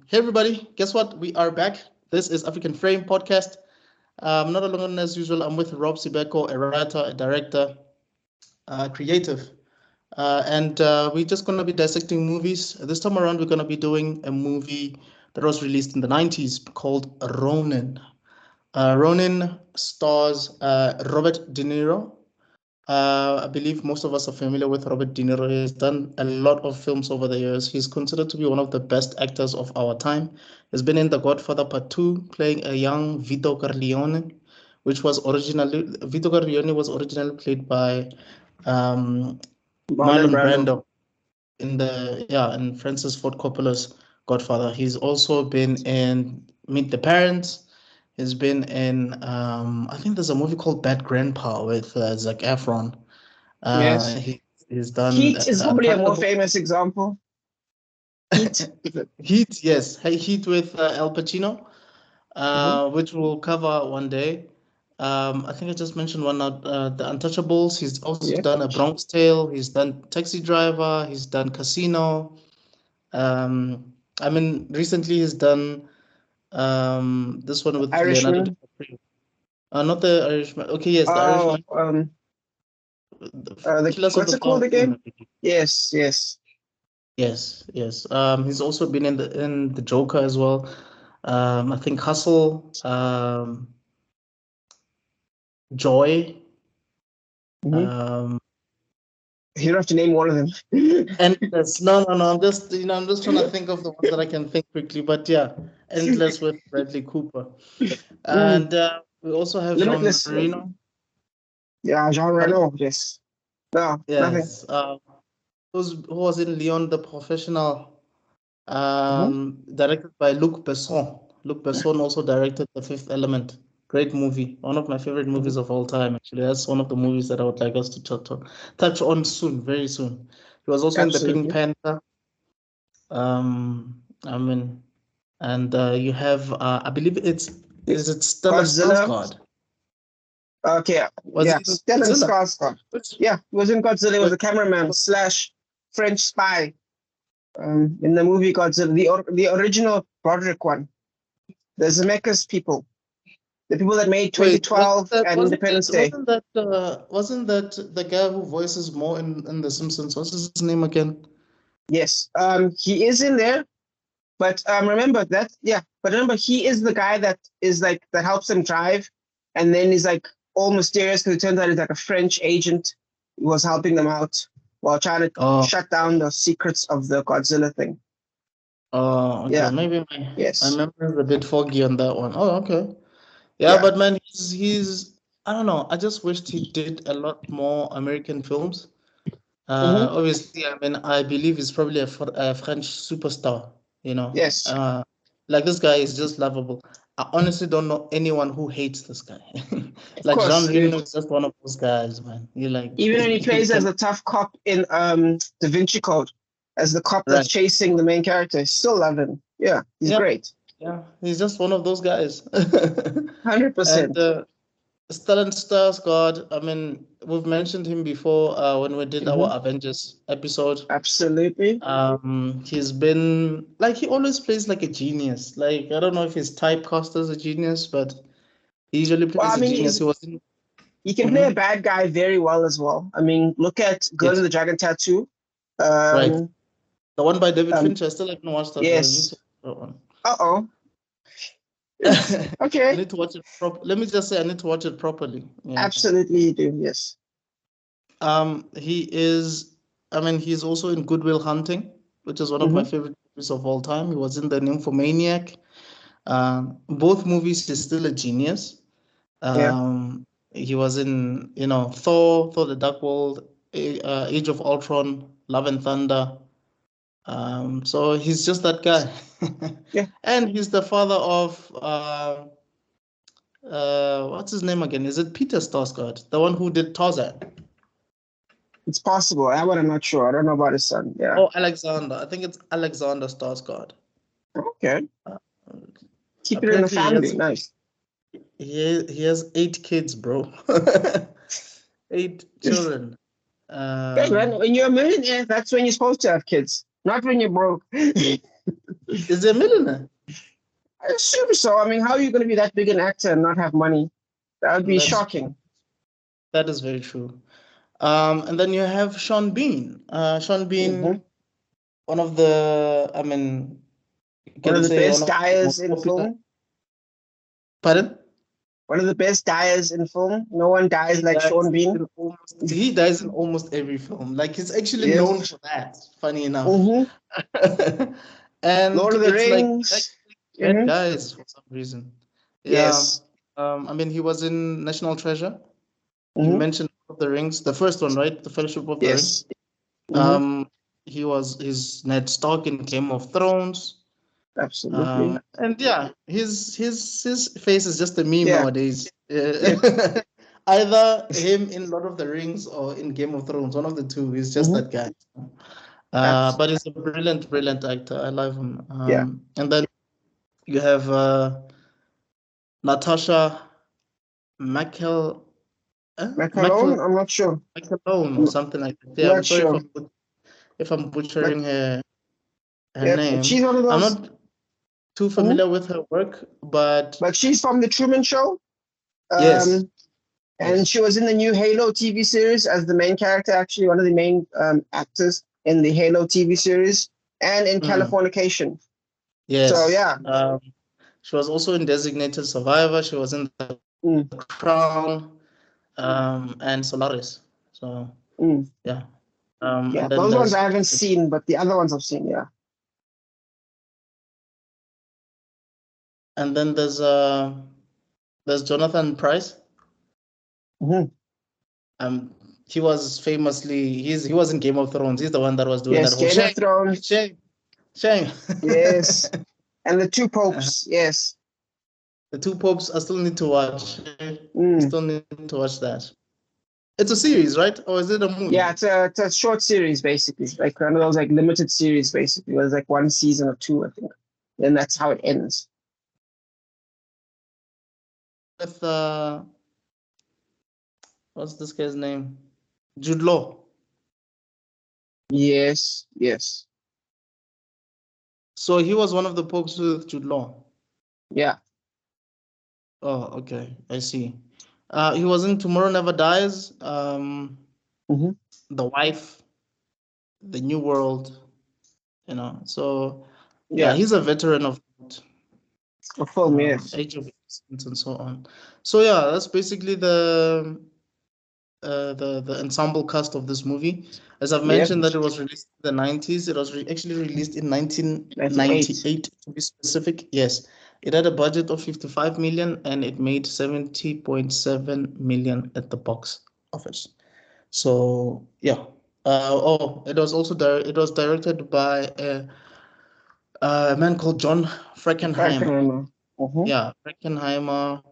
Hey everybody, guess what? We are back. This is African Frame Podcast. Not alone as usual. I'm with Rob Sibeko, a writer, a director, creative, and we're just gonna be dissecting movies. This time around, we're gonna be doing a movie that was released in the '90s called Ronin. Ronin stars Robert De Niro. I believe most of us are familiar with Robert De Niro. He's done a lot of films over the years. He's considered to be one of the best actors of our time. He's been in The Godfather Part 2, playing a young Vito Corleone, which was originally Vito Corleone was originally played by um, Marlon Marlon Brando. Brando in Francis Ford Coppola's Godfather. He's also been in Meet the Parents. He's been in I think there's a movie called Bad Grandpa with Zac Efron. Yes. He's done Heat is probably a more Thunderbolt. famous example. Heat. Heat, yes. Hey, Heat with Al Pacino, Mhm. which we'll cover one day. I think I just mentioned one now, The Untouchables. He's also Yeah. done A Bronx Tale. He's done Taxi Driver. He's done Casino. I mean, recently he's done this one with Leonardo Irishman. DiCaprio. Not the Irishman. Okay, yes, the Oh, Irishman. Killers of what's the it called Flower Moon, again? I believe. Yes, yes. Yes, yes. He's also been in the Joker as well. I think Hustle, Joy, hmm um, You don't have to name one of them. Endless. No. I'm just trying to think of the ones that I can think quickly. But yeah, Endless with Bradley Cooper, Mm. and we also have Jean Limitless. Reno. Yeah, Jean Pardon? Reno. Yes. No, nothing. Yes. Who was in Leon the Professional? hmm Directed by Luc Besson. Luc Besson also directed The Fifth Element. Great movie. One of my favorite hmm movies of all time, actually. That's one of the movies that I would like us to touch on soon, very soon. He was also in The Pink Absolutely. Panther. I mean, and you have, I believe is it Stellar Godzilla. Skarsgård? Okay. Was Yeah. he in Stellan Godzilla? Skarsgård. Which, Yeah, he was in Godzilla. He was which a cameraman slash French spy. In the movie Godzilla, the original Broderick one. The Zemeckis people, the people that made wait, wasn't 2012 that and wasn't that Independence Day. wasn't that wasn't that the guy who voices more in The Simpsons? What's his name again? Yes, he is in there, but remember that, yeah. But remember, he is the guy that is like that helps them drive, and then he's like all mysterious because it turns out he's like a French agent who was helping them out while trying to Oh, shut down the secrets of the Godzilla thing. okay. Yeah. Maybe my Yes. memory is a bit foggy on that one. Oh, okay. Yeah, Yeah. but man, he's I don't know. I just wished he did a lot more American films. hmm Obviously, I mean, I believe he's probably a French superstar, you know. Yes. Like this guy is just lovable. I honestly don't know anyone who hates this guy. Of Like Jean course, dude. Reno is just one of those guys, man. You like Even when he you plays as can a tough cop in Da Vinci Code, as the cop that's right. chasing the main character, I still love him. Yeah, he's Yeah, great. yeah. He's just one of those guys. 100%. And Stellan Skarsgård, I mean, we've mentioned him before when we did hmm our Avengers episode. Absolutely. He's been like he always plays like a genius. Like I don't know if he's typecast as a genius, but he usually Well, I plays a mean, genius. He was in. he can play a Mhm. bad guy very well as well. I mean, look at Girl in Yes, the Dragon Tattoo. right. Um, The one by David um, Fincher. I still haven't watched that one. I need yes. to watch that one. Uh-oh. I Okay. need to watch it Let me just say I need to watch it properly. Yeah. Absolutely, you do. Yes. He is. I mean, he's also in Good Will Hunting, which is one of my hmm favorite movies of all time. He was in The Nymphomaniac. Both movies, he's still a genius. Yeah. He was in, Thor, the Dark World, Age of Ultron, Love and Thunder. So he's just that guy. Yeah. And he's the father of what's his name again? Is it Peter Sarsgaard, the one who did Tarzan? It's possible. That one I'm not sure. I don't know about his son. Yeah. Oh, Alexander. I think it's Alexander Skarsgård. Okay. Uh, Keep it in the apparently family. Nice. he has 8 kids, bro. 8 children. Hey, man, Um, when you're a millionaire, that's when you're supposed to have kids, not when you're broke. Is he a millionaire? I assume so. I mean, how are you going to be that big an actor and not have money? That would be That's shocking. that is very true. And then you have Sean Bean. Sean Bean, Mhm. one of the, I mean, you One can of the say one best of the dyers most in popular. film. Pardon? One of the best dyers in film. No one dies like Sean Bean. He dies in almost every film. Like he's actually known Yes. for that. Funny enough. Mm-hmm. And Lord of the it's like Rings. bad Mm-hmm. guys for some reason. Yeah. Yes. I mean, he was in National Treasure. You Mm-hmm. mentioned Lord of the Rings, the first one, right? The Fellowship of the Ring. Yes. Mm-hmm. He's Ned Stark in Game of Thrones. Absolutely. And yeah, his face is just a meme Yeah. nowadays. Yeah. Either him in Lord of the Rings or in Game of Thrones, one of the two. He's just Mm-hmm. that guy. Absolutely. But he's a brilliant, brilliant actor. I love him. Yeah. And then you have Natasha Michael, Macaron? Michael I'm not sure. McAlone or I'm something like that. Yeah, I'm not sorry sure. if I'm But butchering her yeah, but name. she's one of I'm those. not too Mhm. familiar with her work, but But she's from the Truman Show. yes, And yes. she was in the new Halo TV series as the main character, actually one of the main actors in the Halo TV series, and in Mm, Californication. So yes. yeah. She was also in Designated Survivor. She was in The Mm, Crown, and Solaris. So mm. yeah. Yeah, And then those ones I haven't seen, but the other ones I've seen. Yeah. there's Jonathan Price. Hmm. Um, he was famously he was in Game of Thrones. He's the one that was doing that Yes, whole Game of Thrones. shame. Yes, and the two Uh, popes. Yes. the two popes. I still need to watch. I Mm. still need to watch that. It's a series, right? Or is it a movie? Yeah, it's a short series basically, like one of those like limited series basically. It was like one season or two, I think. Then that's how it ends. With what's this guy's name? Jude Law. Yes, yes, So he was one of the popes with Jude Law. yeah. Oh, okay. I see. He was in Tomorrow Never Dies, Hmm. The Wife, The New World, So yeah, Yeah, he's a veteran of a film. Yes, Age of Innocence and so on. So yeah, that's basically the ensemble cast of this movie. As I've yep. mentioned, that it was released in the 90s. It was actually released in 98. 1998 to be specific. Yes, it had a budget of 55 million and it made 70.7 million at the box office. So yeah. It was also it was directed by a man called John Frankenheimer. Frankenheimer. Hmm. Yeah, Frankenheimer.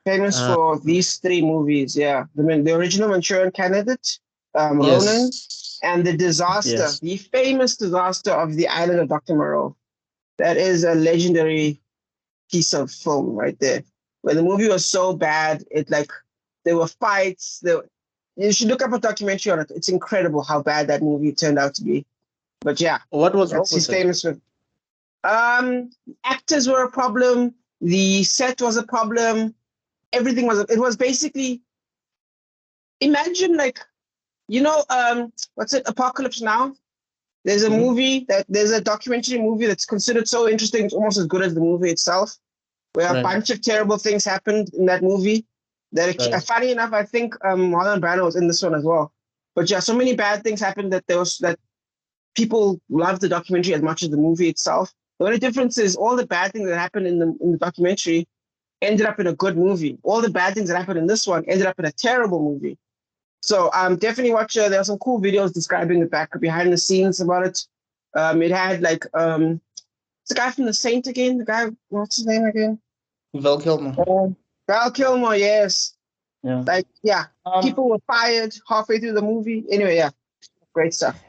Famous Uh, for these three movies. Yeah, the original Manchurian Candidate, Ronin, yes, and the disaster, yes. the famous disaster of the island of Dr. Moreau. That is a legendary piece of film right there. Where the movie was so bad, it like there were fights. You should look up a documentary on it. It's incredible how bad that movie turned out to be. But yeah, What was wrong that's he's with it? famous for. Actors were a problem. The set was a problem. Everything was. It was basically. Imagine like, what's it? Apocalypse Now. There's a Mhm. movie there's a documentary movie that's considered so interesting. It's almost as good as the movie itself. Where a Right, bunch of terrible things happened in that movie. right. Funny enough, I think Marlon Brando was in this one as well. But yeah, so many bad things happened that people loved the documentary as much as the movie itself. The only difference is all the bad things that happened in the documentary ended up in a good movie. All the bad things that happened in this one ended up in a terrible movie. So definitely watch. There are some cool videos describing the back behind the scenes about it. It had like the guy from The Saint again. The guy, what's his name again? Val Kilmer. Val Kilmer. Yes. Yeah. Like yeah, Um, people were fired halfway through the movie. Anyway, yeah, great stuff.